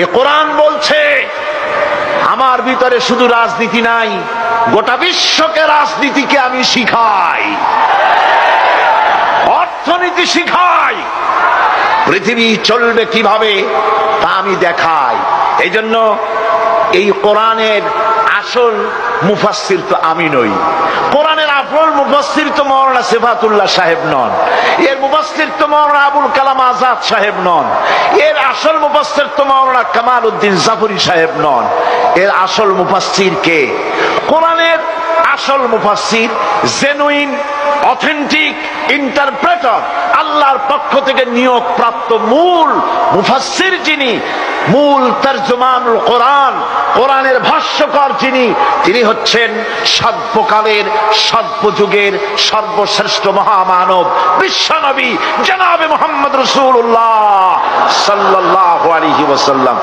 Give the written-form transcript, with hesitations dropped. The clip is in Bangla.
এ কোরআন বলছে আমার ভিতরে শুধু রাজনীতি নাই, গোটা বিশ্বকে রাজনীতিকে আমি শিখাই, অর্থনীতি শিখাই, পৃথিবী চলবে কিভাবে তা আমি দেখাই। এই জন্য এই কোরআনের আসল মুফাসসির তো আমি নই, কোরআনের আসল মুফাসসির তো মাওলানা সিফাতুল্লাহ সাহেব নন, এর মুফাসসির তো মাওলানা আবুল কালাম আজাদ সাহেব নন, এর আসল মুফাসসির তো মাওলানা কামাল উদ্দিন জাফরি সাহেব নন। এর আসল মুফাসসির কে? কোরআনের আসল মুফাসসির, জেনুইন অথেন্টিক ইন্টারপ্রেটার, আল্লাহর পক্ষ থেকে নিয়োগ প্রাপ্ত মূল মুফাসসির যিনি, মূল তরজমানুল কোরআন, কোরআনের ভাষ্যকার যিনি, তিনি হচ্ছেন সর্বকালের সর্বযুগের সর্বশ্রেষ্ঠ মহামানব বিশ্বনবী জনাবে মুহাম্মদ রাসূলুল্লাহ সাল্লাল্লাহু আলাইহি ওয়াসাল্লাম।